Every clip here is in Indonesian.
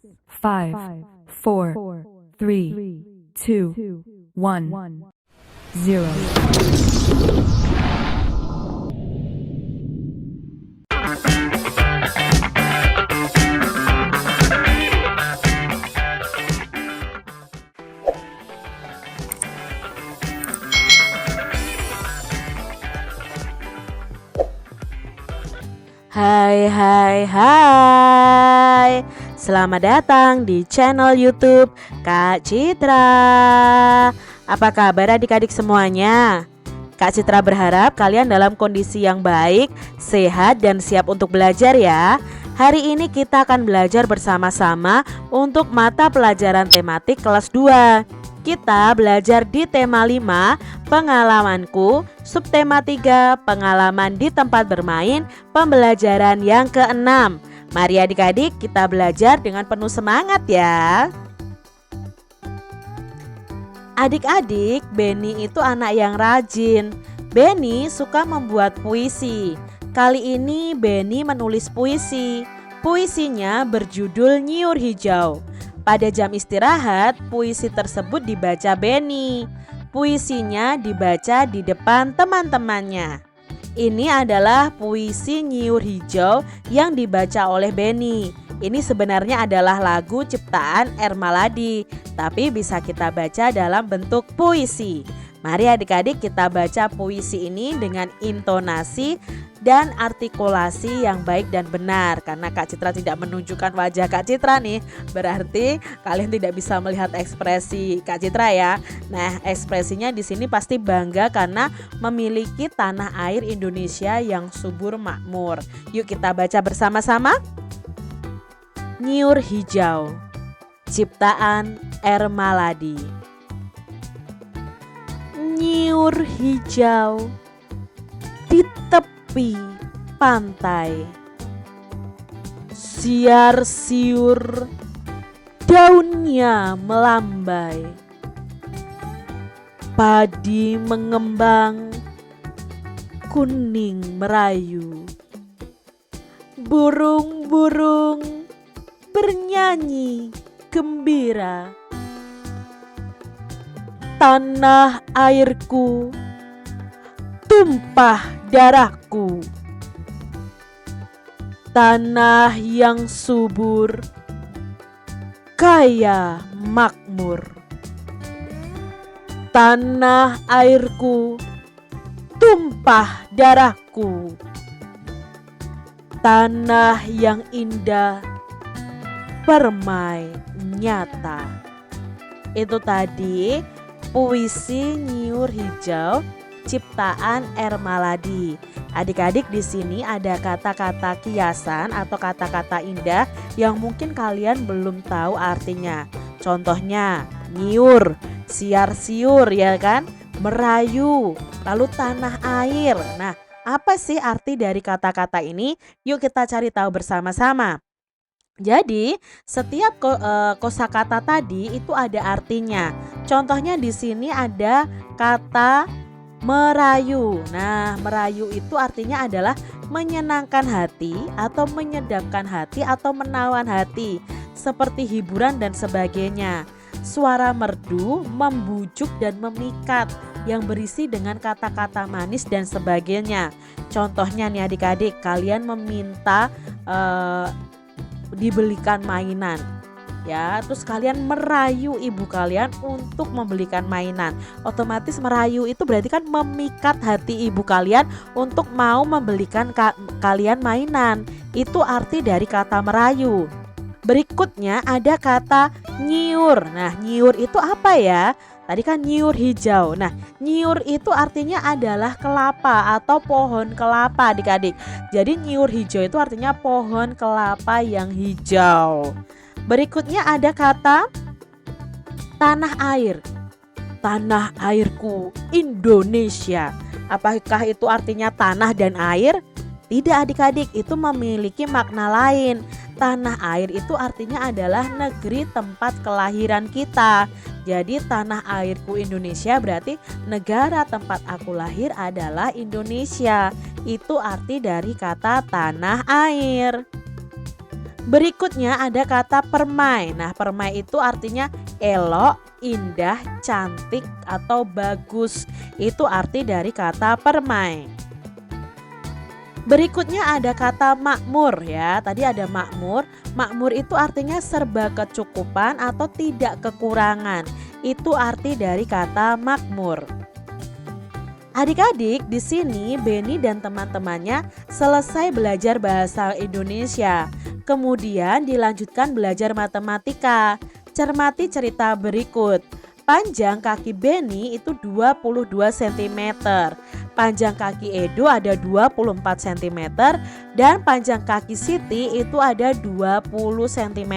5, 4, 3, 2, 1, 0. Hai. Selamat datang di channel YouTube Kak Citra. Apa kabar adik-adik semuanya? Kak Citra berharap kalian dalam kondisi yang baik, sehat dan siap untuk belajar ya. Hari ini kita akan belajar bersama-sama untuk mata pelajaran tematik kelas 2. Kita belajar di tema 5, pengalamanku, subtema 3, pengalaman di tempat bermain, pembelajaran yang ke-6. Mari adik-adik kita belajar dengan penuh semangat ya. Adik-adik, Benny itu anak yang rajin. Benny suka membuat puisi. Kali ini Benny menulis puisi. Puisinya berjudul Nyiur Hijau. Pada jam istirahat, puisi tersebut dibaca Benny. Puisinya dibaca di depan teman-temannya. Ini adalah puisi Nyiur Hijau yang dibaca oleh Benny. Ini sebenarnya adalah lagu ciptaan Ermaladi, tapi bisa kita baca dalam bentuk puisi. Mari adik-adik kita baca puisi ini dengan intonasi dan artikulasi yang baik dan benar. Karena Kak Citra tidak menunjukkan wajah Kak Citra nih, berarti kalian tidak bisa melihat ekspresi Kak Citra ya. Nah, ekspresinya di sini pasti bangga karena memiliki tanah air Indonesia yang subur makmur. Yuk kita baca bersama-sama. Nyiur Hijau, ciptaan Ermaladi. Nyiur hijau di tepi pantai, siar-siur daunnya melambai, padi mengembang, kuning merayu, burung-burung bernyanyi gembira. Tanah airku, tumpah darahku, tanah yang subur, kaya makmur. Tanah airku, tumpah darahku, tanah yang indah, permai nyata. Itu tadi puisi Nyiur Hijau ciptaan Ermaladi. Adik-adik, di sini ada kata-kata kiasan atau kata-kata indah yang mungkin kalian belum tahu artinya. Contohnya nyiur, siar-siur ya kan, merayu, lalu tanah air. Nah, apa sih arti dari kata-kata ini? Yuk kita cari tahu bersama-sama. Jadi setiap kosakata tadi itu ada artinya. Contohnya di sini ada kata merayu. Nah, merayu itu artinya adalah menyenangkan hati atau menyedapkan hati atau menawan hati, seperti hiburan dan sebagainya. Suara merdu, membujuk dan memikat yang berisi dengan kata-kata manis dan sebagainya. Contohnya nih adik-adik, kalian meminta dibelikan mainan ya, terus kalian merayu ibu kalian untuk membelikan mainan. Otomatis merayu itu berarti kan memikat hati ibu kalian untuk mau membelikan kalian mainan. Itu arti dari kata merayu. Berikutnya ada kata nyiur. Nah, nyiur itu apa ya? Tadi kan nyiur hijau. Nah, nyiur itu artinya adalah kelapa atau pohon kelapa adik-adik. Jadi nyiur hijau itu artinya pohon kelapa yang hijau. Berikutnya ada kata tanah air. Tanah airku Indonesia. Apakah itu artinya tanah dan air? Tidak adik-adik, itu memiliki makna lain. Tanah air itu artinya adalah negeri tempat kelahiran kita. Jadi tanah airku Indonesia berarti negara tempat aku lahir adalah Indonesia. Itu arti dari kata tanah air. Berikutnya ada kata permai. Nah, permai itu artinya elok, indah, cantik, atau bagus. Itu arti dari kata permai. Berikutnya ada kata makmur ya. Tadi ada makmur. Makmur itu artinya serba kecukupan atau tidak kekurangan. Itu arti dari kata makmur. Adik-adik, di sini Beni dan teman-temannya selesai belajar bahasa Indonesia. Kemudian dilanjutkan belajar matematika. Cermati cerita berikut. Panjang kaki Beni itu 22 cm. Panjang kaki Edo ada 24 cm. Dan panjang kaki Siti itu ada 20 cm.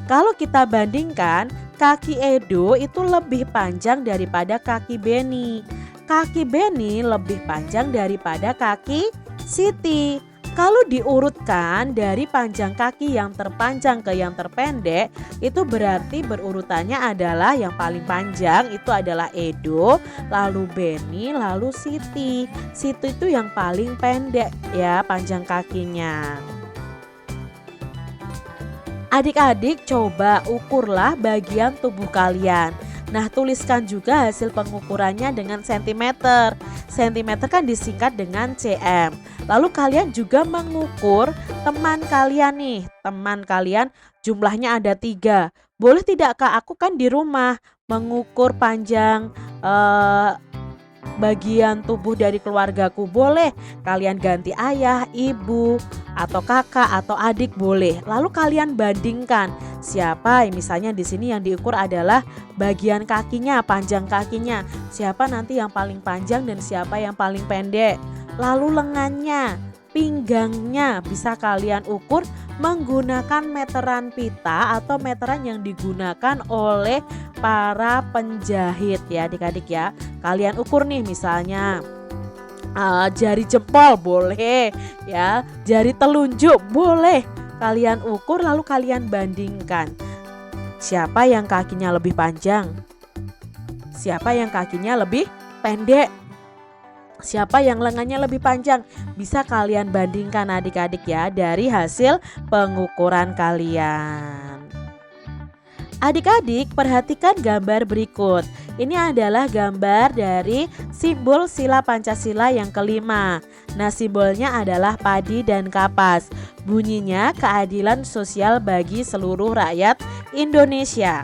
Kalau kita bandingkan, kaki Edo itu lebih panjang daripada kaki Beni. Kaki Beni lebih panjang daripada kaki Siti. Kalau diurutkan dari panjang kaki yang terpanjang ke yang terpendek, itu berarti berurutannya adalah yang paling panjang itu adalah Edo, lalu Beni, lalu Siti. Siti itu yang paling pendek ya panjang kakinya. Adik-adik coba ukurlah bagian tubuh kalian. Nah, tuliskan juga hasil pengukurannya dengan sentimeter. Sentimeter kan disingkat dengan cm. Lalu kalian juga mengukur teman kalian nih. Teman kalian jumlahnya ada 3. Boleh tidak Kak? Aku kan di rumah mengukur panjang bagian tubuh dari keluargaku. Boleh kalian ganti ayah, ibu, atau kakak atau adik boleh. Lalu kalian bandingkan siapa misalnya di sini yang diukur adalah bagian kakinya, panjang kakinya. Siapa nanti yang paling panjang dan siapa yang paling pendek. Lalu lengannya, pinggangnya bisa kalian ukur menggunakan meteran pita atau meteran yang digunakan oleh para penjahit ya adik-adik ya. Kalian ukur nih misalnya jari jempol boleh ya, jari telunjuk boleh. Kalian ukur lalu kalian bandingkan. Siapa yang kakinya lebih panjang? Siapa yang kakinya lebih pendek? Siapa yang lengannya lebih panjang? Bisa kalian bandingkan adik-adik ya dari hasil pengukuran kalian. Adik-adik perhatikan gambar berikut. Ini adalah gambar dari simbol sila Pancasila yang kelima. Nah, simbolnya adalah padi dan kapas. Bunyinya keadilan sosial bagi seluruh rakyat Indonesia.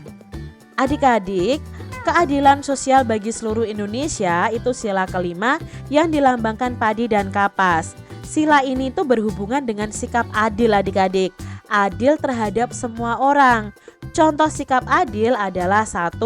Adik-adik, keadilan sosial bagi seluruh Indonesia itu sila kelima yang dilambangkan padi dan kapas. Sila ini tuh berhubungan dengan sikap adil adik-adik. Adil terhadap semua orang. Contoh sikap adil adalah 1.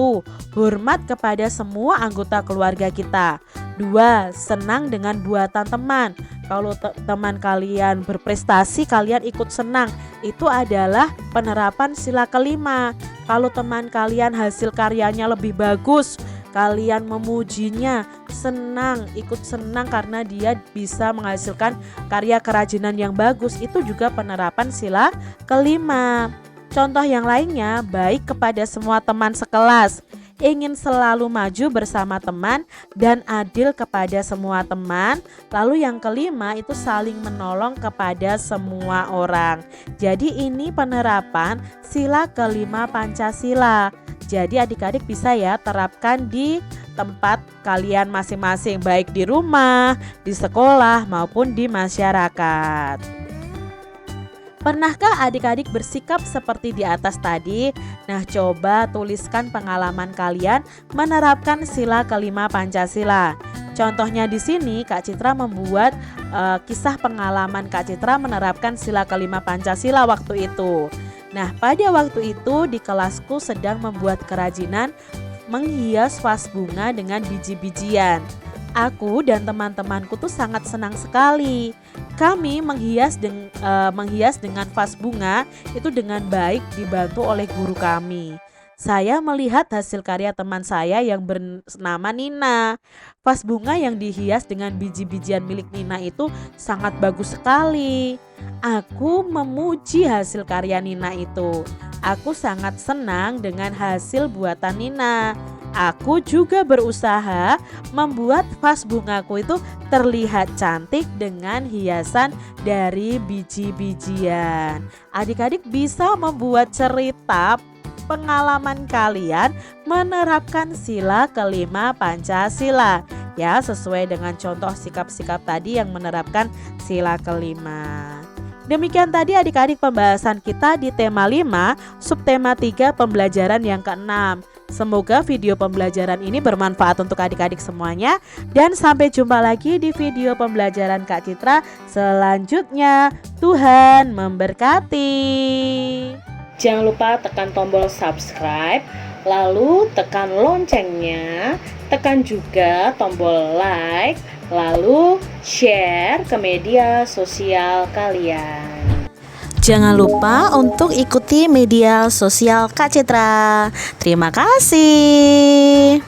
Hormat kepada semua anggota keluarga kita. 2. Senang dengan buatan teman. Kalau teman kalian berprestasi, kalian ikut senang. Itu adalah penerapan sila kelima. Kalau teman kalian hasil karyanya lebih bagus, kalian memujinya, senang, ikut senang karena dia bisa menghasilkan karya kerajinan yang bagus. Itu juga penerapan sila kelima. Contoh yang lainnya, baik kepada semua teman sekelas, ingin selalu maju bersama teman dan adil kepada semua teman. Lalu yang kelima itu saling menolong kepada semua orang. Jadi ini penerapan sila kelima Pancasila. Jadi adik-adik bisa ya terapkan di tempat kalian masing-masing, baik di rumah, di sekolah maupun di masyarakat. Pernahkah adik-adik bersikap seperti di atas tadi? Nah, coba tuliskan pengalaman kalian menerapkan sila kelima Pancasila. Contohnya di sini Kak Citra membuat kisah pengalaman Kak Citra menerapkan sila kelima Pancasila waktu itu. Nah, pada waktu itu di kelasku sedang membuat kerajinan menghias vas bunga dengan biji-bijian. Aku dan teman-temanku tuh sangat senang sekali. Kami menghias dengan vas bunga itu dengan baik dibantu oleh guru kami. Saya melihat hasil karya teman saya yang bernama Nina. Vas bunga yang dihias dengan biji-bijian milik Nina itu sangat bagus sekali. Aku memuji hasil karya Nina itu. Aku sangat senang dengan hasil buatan Nina. aku juga berusaha membuat vas bungaku itu terlihat cantik dengan hiasan dari biji-bijian. Adik-adik bisa membuat cerita pengalaman kalian menerapkan sila kelima Pancasila, ya, sesuai dengan contoh sikap-sikap tadi yang menerapkan sila kelima. Demikian tadi adik-adik pembahasan kita di tema 5, subtema 3 pembelajaran yang ke-6. Semoga video pembelajaran ini bermanfaat untuk adik-adik semuanya. Dan sampai jumpa lagi di video pembelajaran Kak Citra selanjutnya. Tuhan memberkati. Jangan lupa tekan tombol subscribe, lalu tekan loncengnya, tekan juga tombol like, lalu share ke media sosial kalian. Jangan lupa untuk ikuti media sosial Kak Citra. Terima kasih.